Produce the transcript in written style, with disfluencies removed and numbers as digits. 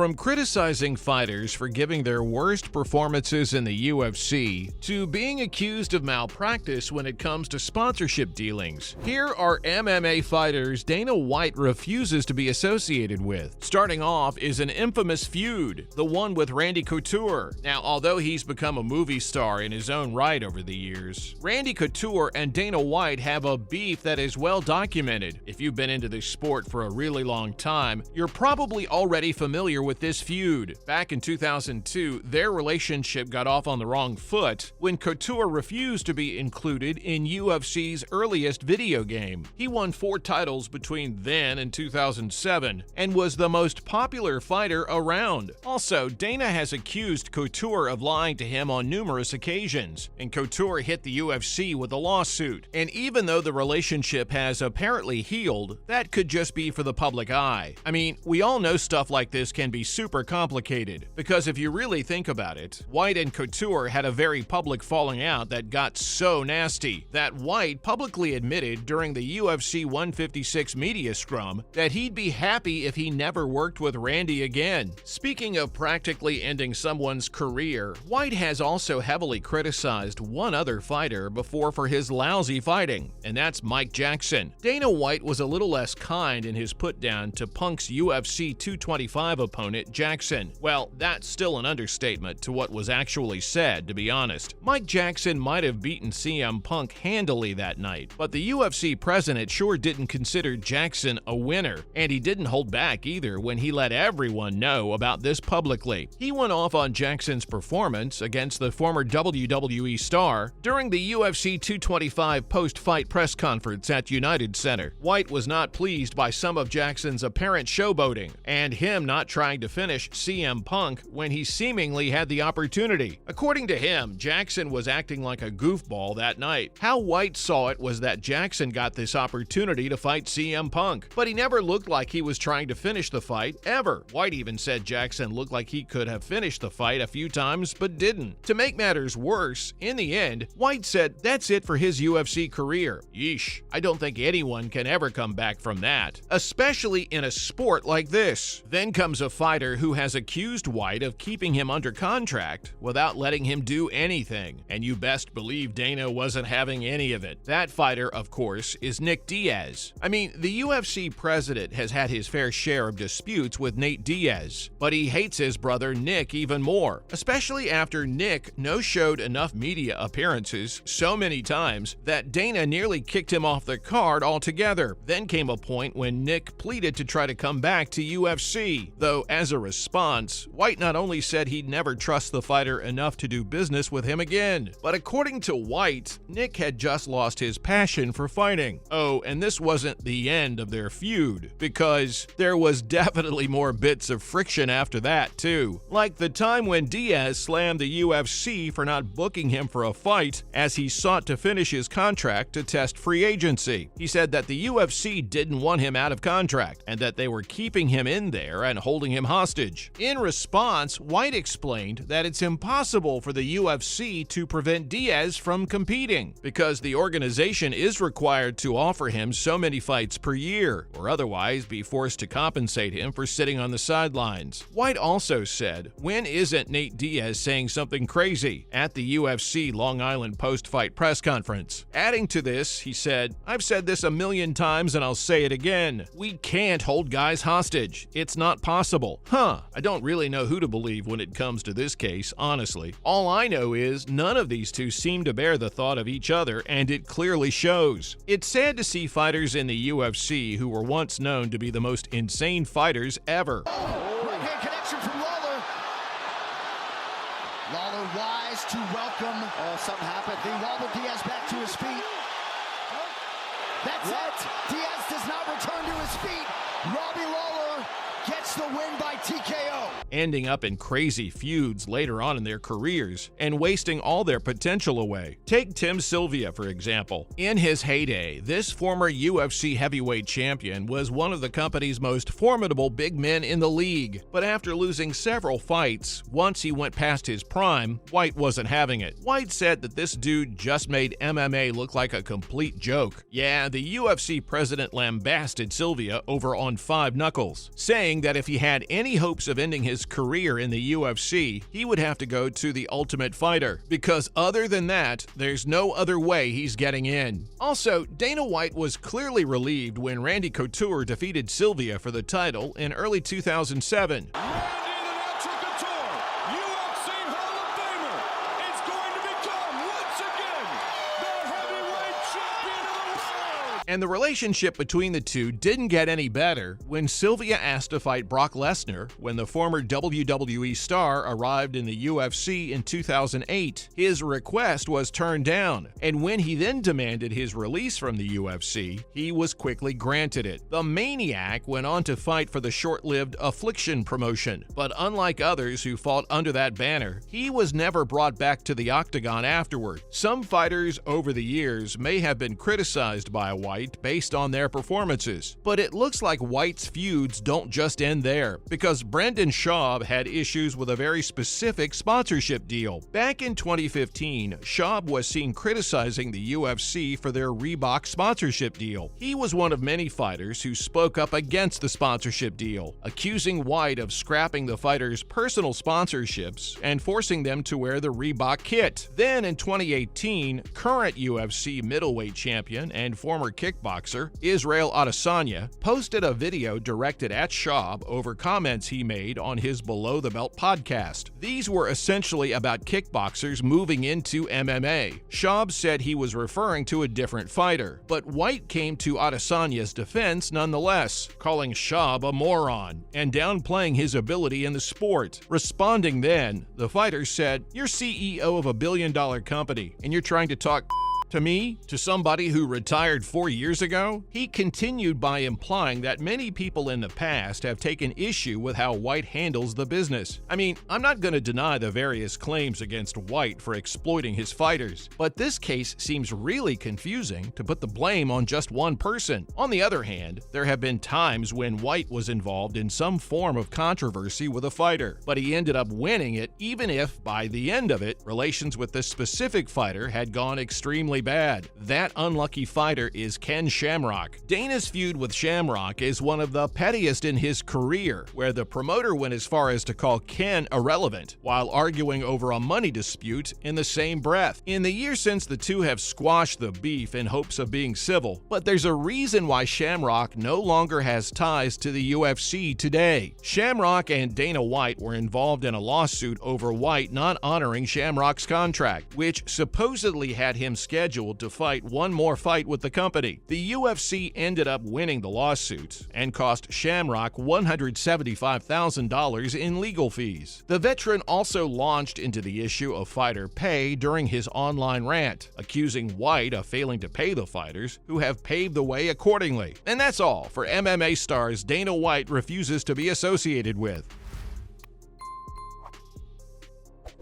From criticizing fighters for giving their worst performances in the UFC to being accused of malpractice when it comes to sponsorship dealings, here are MMA fighters Dana White refuses to be associated with. Starting off is an infamous feud, the one with Randy Couture. Now, although he's become a movie star in his own right over the years, Randy Couture and Dana White have a beef that is well documented. If you've been into this sport for a really long time, you're probably already familiar with this feud. Back in 2002, their relationship got off on the wrong foot when Couture refused to be included in UFC's earliest video game. He won 4 titles between then and 2007 and was the most popular fighter around. Also, Dana has accused Couture of lying to him on numerous occasions, and Couture hit the UFC with a lawsuit. And even though the relationship has apparently healed, that could just be for the public eye. I mean, we all know stuff like this can be super complicated, because if you really think about it, White and Couture had a very public falling out that got so nasty that White publicly admitted during the UFC 156 media scrum that he'd be happy if he never worked with Randy again. Speaking of practically ending someone's career, White has also heavily criticized one other fighter before for his lousy fighting, and that's Mike Jackson. Dana White was a little less kind in his putdown to Punk's UFC 225 opponent Jackson. Well, that's still an understatement to what was actually said, to be honest. Mike Jackson might have beaten CM Punk handily that night, but the UFC president sure didn't consider Jackson a winner, and he didn't hold back either when he let everyone know about this publicly. He went off on Jackson's performance against the former WWE star during the UFC 225 post-fight press conference at United Center. White was not pleased by some of Jackson's apparent showboating and him not trying to finish CM Punk when he seemingly had the opportunity. According to him, Jackson was acting like a goofball that night. How White saw it was that Jackson got this opportunity to fight CM Punk, but he never looked like he was trying to finish the fight, ever. White even said Jackson looked like he could have finished the fight a few times, but didn't. To make matters worse, in the end, White said that's it for his UFC career. Yeesh, I don't think anyone can ever come back from that, especially in a sport like this. Then comes a fighter who has accused White of keeping him under contract without letting him do anything, and you best believe Dana wasn't having any of it. That fighter, of course, is Nick Diaz. I mean, the UFC president has had his fair share of disputes with Nate Diaz, but he hates his brother Nick even more, especially after Nick no-showed enough media appearances so many times that Dana nearly kicked him off the card altogether. Then came a point when Nick pleaded to try to come back to UFC, though as a response, White not only said he'd never trust the fighter enough to do business with him again, but according to White, Nick had just lost his passion for fighting. Oh, and this wasn't the end of their feud, because there was definitely more bits of friction after that too. Like the time when Diaz slammed the UFC for not booking him for a fight as he sought to finish his contract to test free agency. He said that the UFC didn't want him out of contract and that they were keeping him in there and holding him hostage. In response, White explained that it's impossible for the UFC to prevent Diaz from competing because the organization is required to offer him so many fights per year, or otherwise be forced to compensate him for sitting on the sidelines. White also said, when isn't Nate Diaz saying something crazy at the UFC Long Island post-fight press conference? Adding to this, he said, I've said this a million times and I'll say it again. We can't hold guys hostage. It's not possible. I don't really know who to believe when it comes to this case, honestly. All I know is none of these two seem to bear the thought of each other, and it clearly shows. It's sad to see fighters in the UFC who were once known to be the most insane fighters ever. Right-hand connection from Lawler. Lawler wise to welcome. Oh, something happened. They wobbled Diaz back to his feet. That's it. Diaz does not return to his feet. Robbie Lawler gets the win by TKO. Ending up in crazy feuds later on in their careers and wasting all their potential away. Take Tim Sylvia, for example. In his heyday, this former UFC heavyweight champion was one of the company's most formidable big men in the league. But after losing several fights, once he went past his prime, White wasn't having it. White said that this dude just made MMA look like a complete joke. Yeah, the UFC president lambasted Sylvia over on 5 Knuckles, saying that if he had any hopes of ending his career in the UFC, he would have to go to The Ultimate Fighter, because other than that, there's no other way he's getting in. Also, Dana White was clearly relieved when Randy Couture defeated Sylvia for the title in early 2007. And the relationship between the two didn't get any better when Sylvia asked to fight Brock Lesnar when the former WWE star arrived in the UFC in 2008. His request was turned down, and when he then demanded his release from the UFC, he was quickly granted it. The Maniac went on to fight for the short-lived Affliction promotion, but unlike others who fought under that banner, he was never brought back to the octagon afterward. Some fighters over the years may have been criticized by White based on their performances, but it looks like White's feuds don't just end there, because Brendan Schaub had issues with a very specific sponsorship deal. Back in 2015, Schaub was seen criticizing the UFC for their Reebok sponsorship deal. He was one of many fighters who spoke up against the sponsorship deal, accusing White of scrapping the fighters' personal sponsorships and forcing them to wear the Reebok kit. Then in 2018, current UFC middleweight champion and former kickboxer Israel Adesanya posted a video directed at Schaub over comments he made on his Below the Belt podcast. These were essentially about kickboxers moving into MMA. Schaub said he was referring to a different fighter, but White came to Adesanya's defense nonetheless, calling Schaub a moron and downplaying his ability in the sport. Responding then, the fighter said, "You're CEO of a billion-dollar company, and you're trying to talk to me, to somebody who retired 4 years ago?" He continued by implying that many people in the past have taken issue with how White handles the business. I mean, I'm not going to deny the various claims against White for exploiting his fighters, but this case seems really confusing to put the blame on just one person. On the other hand, there have been times when White was involved in some form of controversy with a fighter, but he ended up winning it even if, by the end of it, relations with this specific fighter had gone extremely bad. That unlucky fighter is Ken Shamrock. Dana's feud with Shamrock is one of the pettiest in his career, where the promoter went as far as to call Ken irrelevant, while arguing over a money dispute in the same breath. In the years since, the two have squashed the beef in hopes of being civil, but there's a reason why Shamrock no longer has ties to the UFC today. Shamrock and Dana White were involved in a lawsuit over White not honoring Shamrock's contract, which supposedly had him scheduled to fight one more fight with the company. The UFC ended up winning the lawsuit and cost Shamrock $175,000 in legal fees. The veteran also launched into the issue of fighter pay during his online rant, accusing White of failing to pay the fighters, who have paved the way accordingly. And that's all for MMA stars Dana White refuses to be associated with.